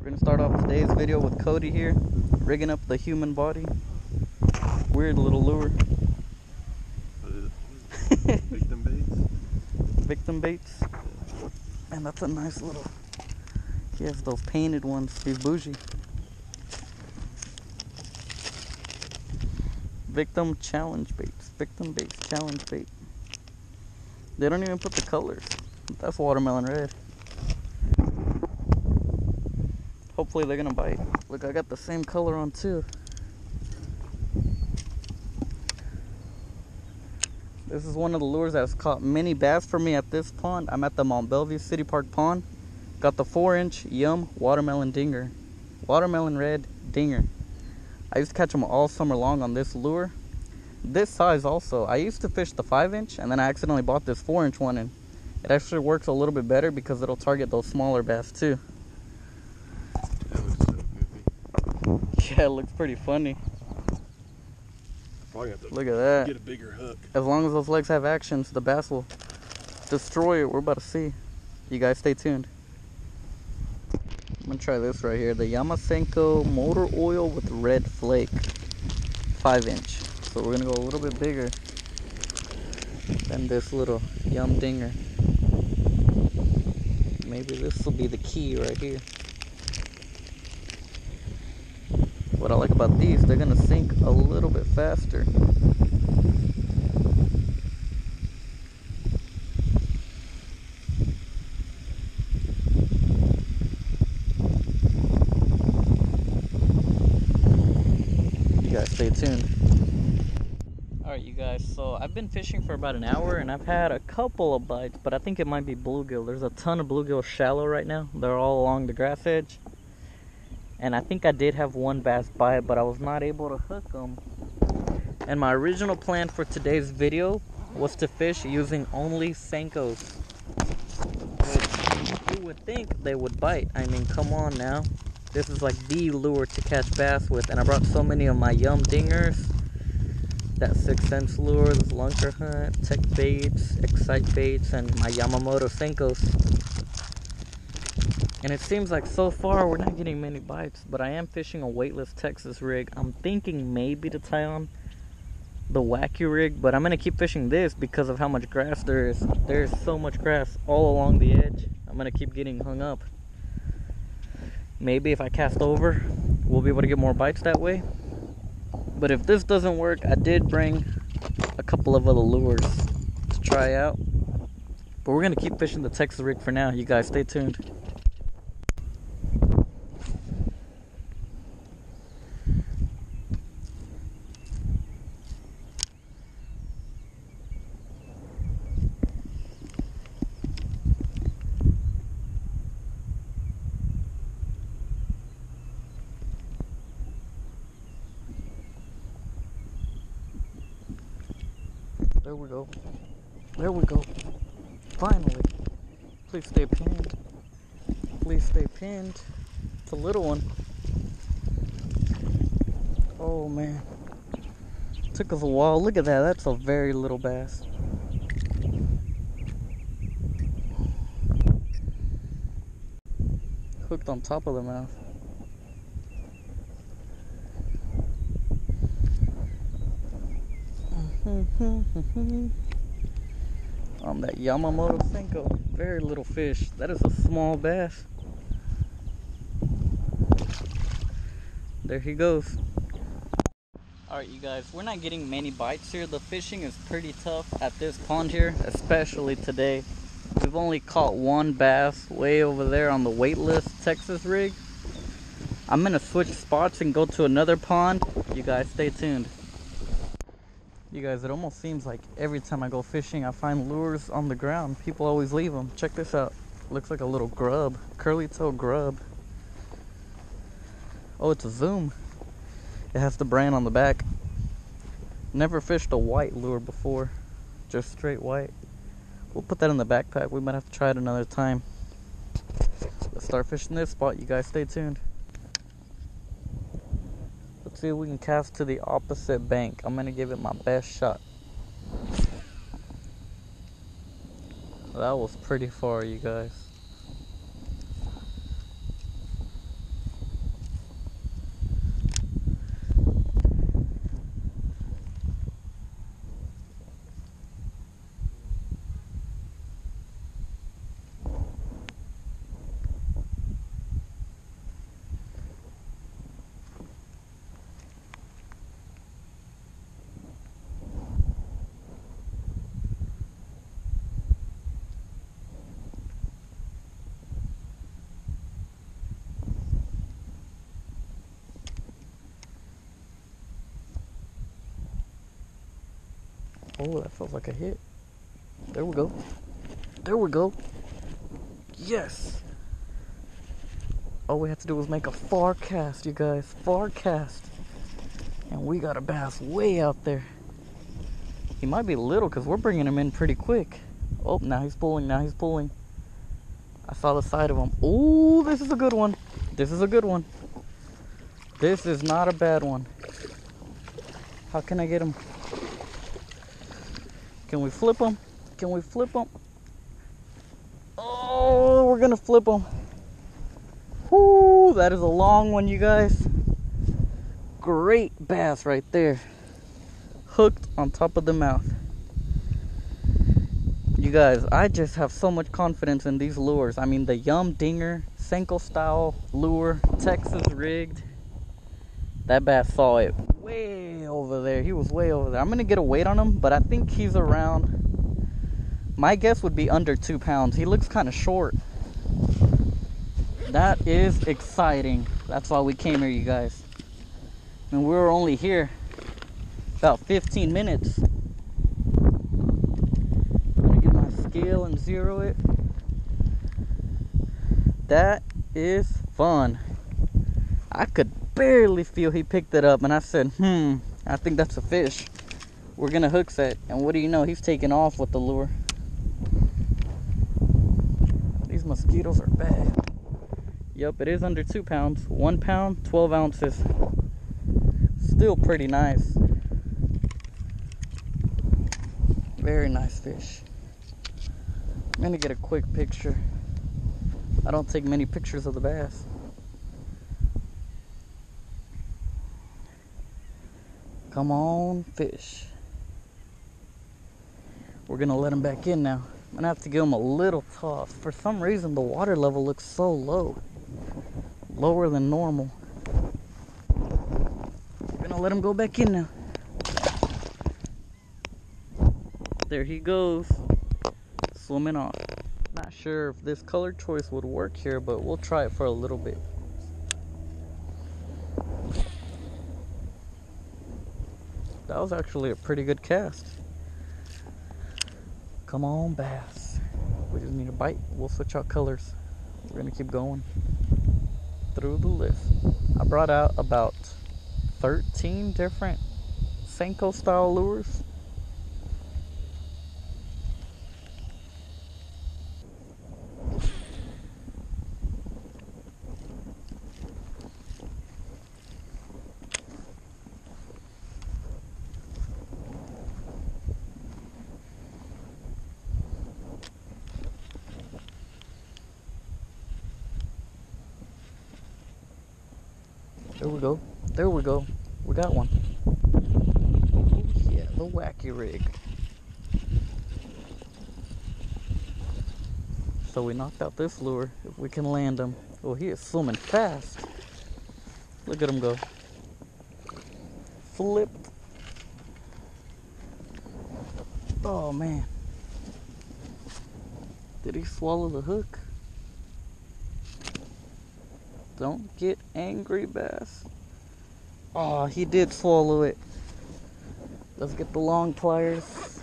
We're gonna start off today's video with Cody here, rigging up the human body. Weird little lure. Victim baits. Victim baits. And that's a nice little, he has those painted ones, he's bougie. Victim challenge baits, victim baits challenge bait. They don't even put the colors. That's watermelon red. Hopefully they're gonna bite. Look, I got the same color on too. This is one of the lures that's caught many bass for me at this pond. I'm at the Mount Bellevue City Park Pond. Got the 4-inch Yum watermelon dinger. Watermelon red dinger. I used to catch them all summer long on this lure. This size also. I used to fish the 5-inch and then I accidentally bought this 4-inch one, and it actually works a little bit better because it'll target those smaller bass too. That looks so goofy. Yeah, it looks pretty funny. Probably have to Look at that. get a bigger hook. As long as those legs have actions, the bass will destroy it. We're about to see. You guys stay tuned. I'm gonna try this right here. The Senko motor oil with red flake. 5-inch. So we're gonna go a little bit bigger than this little Yum dinger. Maybe this will be the key right here. What I like about these, they're gonna sink a little bit faster. You guys stay tuned. Alright you guys, so I've been fishing for about an hour and I've had a couple of bites, but I think it might be bluegill. There's a ton of bluegill shallow right now. They're all along the grass edge. And I think I did have one bass bite, but I was not able to hook them. And my original plan for today's video was to fish using only Senkos, which you would think they would bite. I mean, come on now. This is like the lure to catch bass with, and I brought so many of my Yum dingers. That 6th Sense lures, Lunker Hunt, Tech Baits, Excite Baits, and my Yamamoto Senkos. And it seems like so far we're not getting many bites, but I am fishing a weightless Texas rig. I'm thinking maybe to tie on the wacky rig, but I'm going to keep fishing this because of how much grass there is. There's so much grass all along the edge. I'm going to keep getting hung up. Maybe if I cast over, we'll be able to get more bites that way. But if this doesn't work, I did bring a couple of other lures to try out. But we're going to keep fishing the Texas rig for now. You guys stay tuned. There we go. There we go. Finally. Please stay pinned. Please stay pinned. It's a little one. Oh man. Took us a while. Look at that. That's a very little bass. Hooked on top of the mouth. On that Yamamoto Senko. Very little fish. That is a small bass. There he goes. Alright you guys, we're not getting many bites here. The fishing is pretty tough at this pond here, especially today. We've only caught one bass way over there on the weightless Texas rig. I'm gonna switch spots and go to another pond. You guys stay tuned. You guys, it almost seems like every time I go fishing I find lures on the ground. People always leave them. Check this out. Looks like a little grub. Curly toe grub. Oh, it's a zoom. It has the brand on the back. Never fished a white lure before. Just straight white. We'll put that in the backpack. We might have to try it another time. Let's start fishing this spot. You guys stay tuned. Let's see if we can cast to the opposite bank. I'm gonna give it my best shot. That was pretty far, you guys. Oh, that feels like a hit. There we go. There we go. Yes. All we have to do is make a far cast, you guys. Far cast. And we got a bass way out there. He might be little because we're bringing him in pretty quick. Oh, now he's pulling. Now he's pulling. I saw the side of him. Oh, this is a good one. This is a good one. This is not a bad one. How can I get him? Can we flip him? Can we flip him? Oh, we're gonna flip him. Whoo, that is a long one, you guys. Great bass right there. Hooked on top of the mouth. You guys, I just have so much confidence in these lures. I mean, the Yum Dinger, Senko style lure, Texas rigged. That bass saw it way over there. He was way over there. I'm gonna get a weight on him, but I think he's around, my guess would be under 2 pounds. He looks kind of short. That is exciting. That's why we came here, you guys. And we were only here about 15 minutes. I'm gonna get my scale and zero it. That is fun. I could barely feel he picked it up, and I said, I think that's a fish. We're gonna hook set, and what do you know, he's taking off with the lure. These mosquitoes are bad. Yep, it is under 2 pounds. 1 pound, 12 ounces. Still pretty nice. Very nice fish. I'm gonna get a quick picture. I don't take many pictures of the bass. Come on, fish. We're gonna let him back in now. I'm gonna have to give him a little toss. For some reason, the water level looks so low. Lower than normal. We're gonna let him go back in now. There he goes. Swimming off. Not sure if this color choice would work here, but we'll try it for a little bit. That was actually a pretty good cast. Come on, bass. We just need a bite. We'll switch out colors. We're gonna keep going through the list. I brought out about 13 different Senko style lures. There we go. There we go. We got one. Oh yeah, the wacky rig. So we knocked out this lure. If we can land him. Oh, he is swimming fast. Look at him go. Flipped. Oh man. Did he swallow the hook? Don't get angry, bass. Oh, he did swallow it. Let's get the long pliers.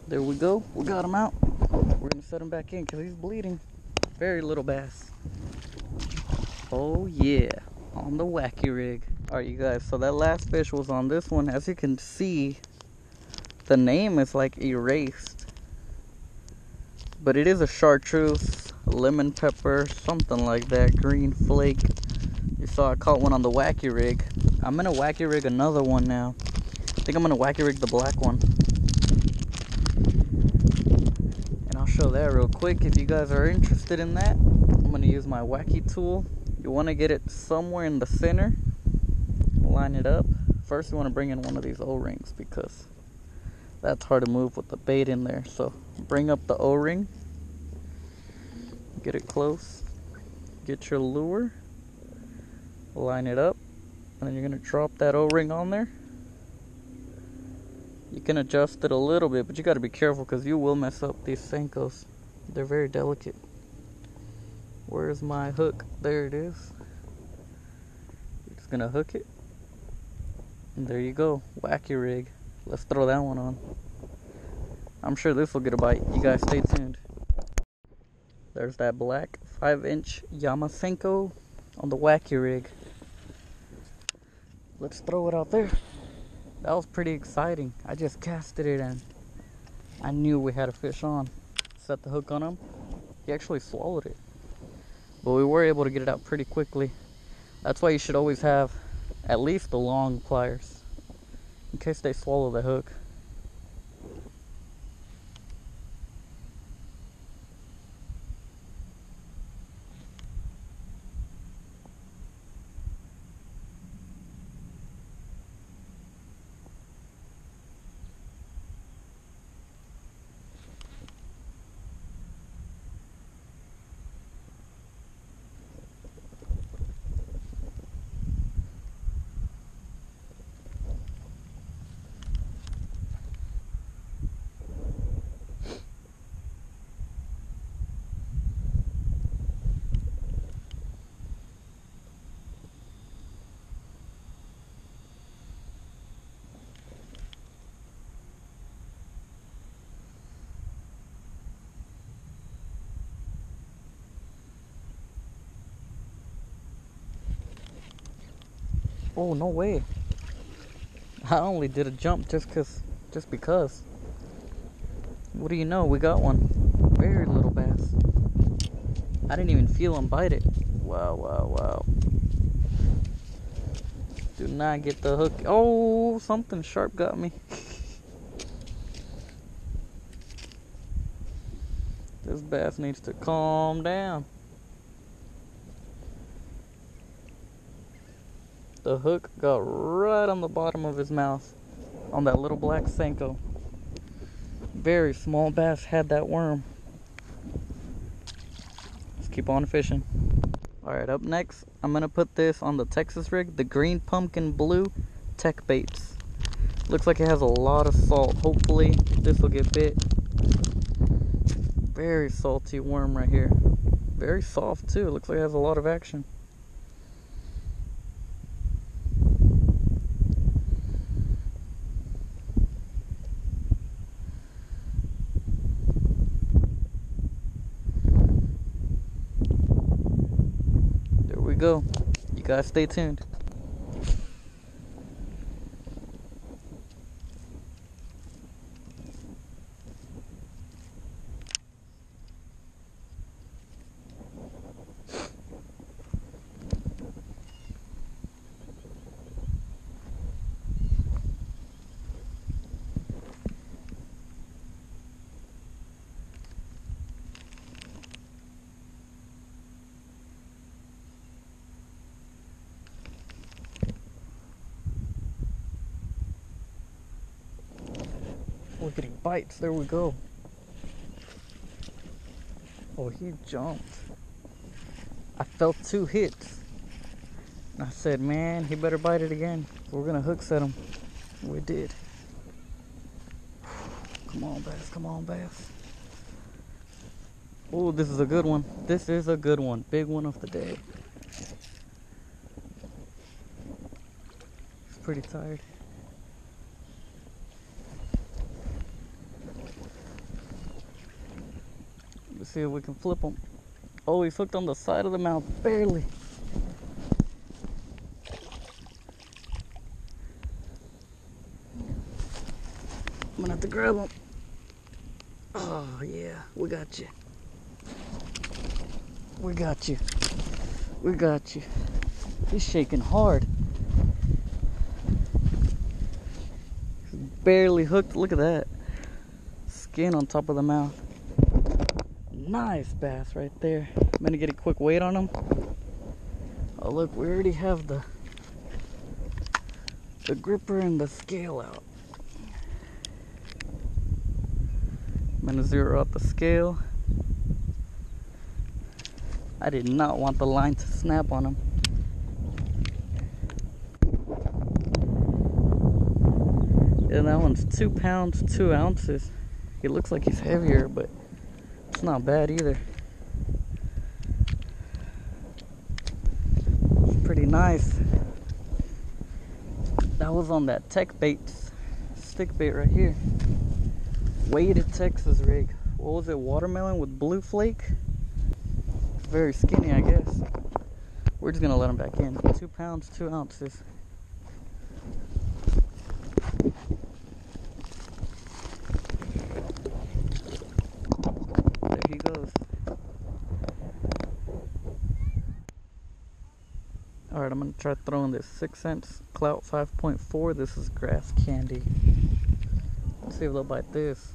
There we go. We got him out. We're gonna set him back in because he's bleeding. Very little bass. Oh yeah, on the wacky rig. Alright, you guys, so that last fish was on this one. As you can see, the name is like erased, but it is a chartreuse, lemon pepper, something like that, green flake. You saw I caught one on the wacky rig. I'm gonna wacky rig another one now. I think I'm gonna wacky rig the black one, and I'll show that real quick if you guys are interested in that. I'm gonna use my wacky tool. You want to get it somewhere in the center. Line it up. First you want to bring in one of these O-rings because that's hard to move with the bait in there. So bring up the O-ring, get it close, get your lure, line it up, and then you're going to drop that O-ring on there. You can adjust it a little bit, but you got to be careful because you will mess up these Senkos. They're very delicate. Where's my hook? There it is. Just gonna hook it. And there you go. Wacky rig. Let's throw that one on. I'm sure this will get a bite. You guys stay tuned. There's that black 5-inch Senko on the wacky rig. Let's throw it out there. That was pretty exciting. I just casted it and I knew we had a fish on. Set the hook on him. He actually swallowed it. But we were able to get it out pretty quickly. That's why you should always have at least the long pliers in case they swallow the hook. Oh, no way. I only did a jump just because. What do you know? We got one. Very little bass. I didn't even feel him bite it. Wow, wow, wow. Do not get the hook. Oh, something sharp got me. This bass needs to calm down. The hook got right on the bottom of his mouth on that little black Senko. Very small bass had that worm. Let's keep on fishing. Alright, up next, I'm going to put this on the Texas rig, the green pumpkin blue tech baits. Looks like it has a lot of salt. Hopefully this will get bit. Very salty worm right here. Very soft too. Looks like it has a lot of action. Go. You guys stay tuned. We're getting bites. There we go. Oh, he jumped. I felt 2 hits. And I said, man, he better bite it again. We're going to hook set him. We did. Come on, bass. Come on, bass. Oh, this is a good one. This is a good one. Big one of the day. He's pretty tired. Let's see if we can flip him. Oh, he's hooked on the side of the mouth, barely. I'm gonna have to grab him. Oh, yeah, we got you. We got you. We got you. He's shaking hard. He's barely hooked. Look at that. Skin on top of the mouth. Nice bass right there. I'm gonna get a quick weight on him. Oh look, we already have the gripper and the scale out. I'm gonna zero out the scale. I did not want the line to snap on him. And that one's 2 pounds, 2 ounces. He looks like he's heavier, but It's not bad either. It's pretty nice. That was on that tech bait, stick bait right here. Weighted Texas rig. What was it? Watermelon with blue flake? Very skinny, I guess. We're just gonna let them back in. 2 pounds, 2 ounces. There he goes. Alright, I'm gonna try throwing this 6 cents Clout 5.4. This is grass candy. Let's see if they'll bite this.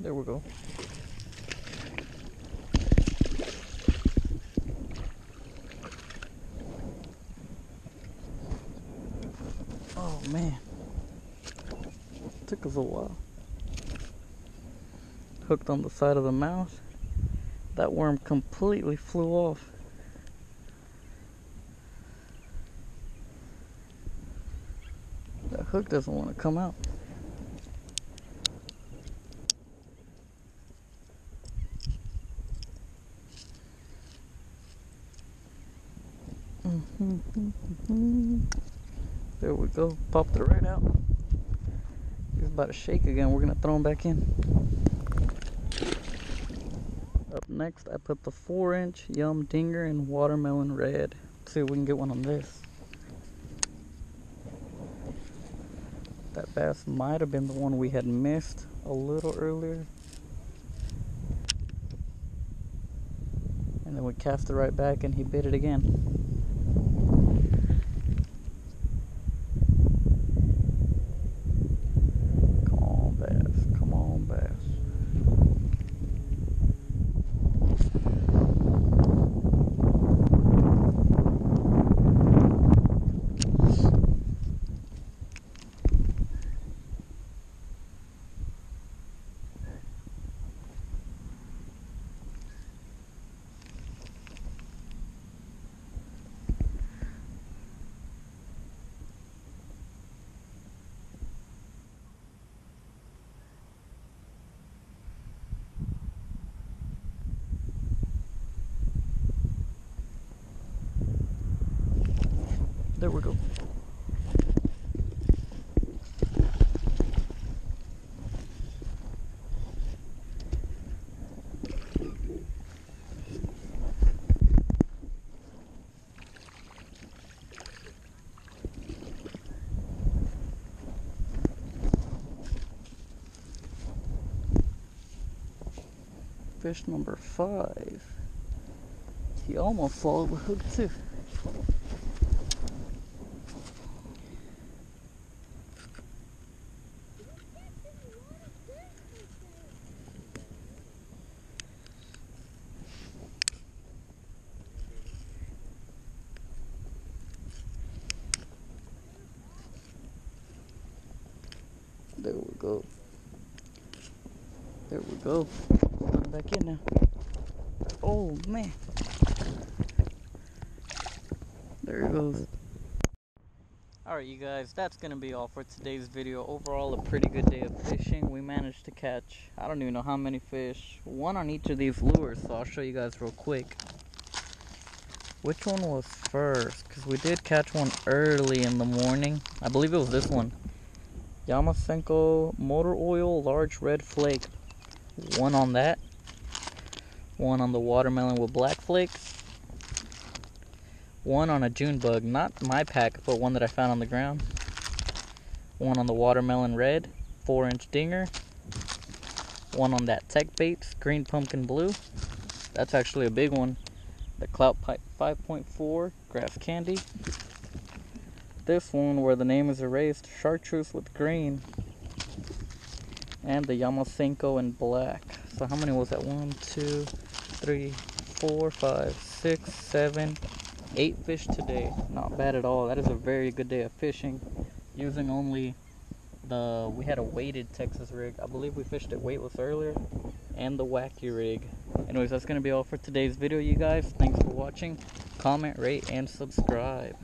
There we go. Oh man, took us a while. Hooked on the side of the mouth. That worm completely flew off. That hook doesn't want to come out. There we go. Popped it right out. He's about to shake again. We're gonna throw him back in. Up next, I put the 4-inch Yum Dinger in Watermelon Red. Let's see if we can get one on this. That bass might have been the one we had missed a little earlier. And then we cast it right back and he bit it again. There we go. Fish number 5. He almost swallowed the hook too. There we go. There we go. Put it back in now. Oh man. There it goes. Alright Alright you guys, that's gonna be all for today's video. Overall, a pretty good day of fishing. We managed to catch, I don't even know how many fish. One on each of these lures, so I'll show you guys real quick. Which one was first? Because we did catch one early in the morning. I believe it was this one. Senko motor oil, large red flake. One on that. One on the watermelon with black flakes. One on a June bug, not my pack, but one that I found on the ground. One on the watermelon red, 4-inch dinger. One on that tech baits, green pumpkin blue. That's actually a big one. The Clout Pipe 5.4, grass candy. This one where the name is erased, chartreuse with green. And the Senko in black. So how many was that? 1, 2, 3, 4, 5, 6, 7, 8 fish today. Not bad at all. That is a very good day of fishing. Using only we had a weighted Texas rig. I believe we fished it weightless earlier. And the wacky rig. Anyways, that's going to be all for today's video, you guys. Thanks for watching. Comment, rate, and subscribe.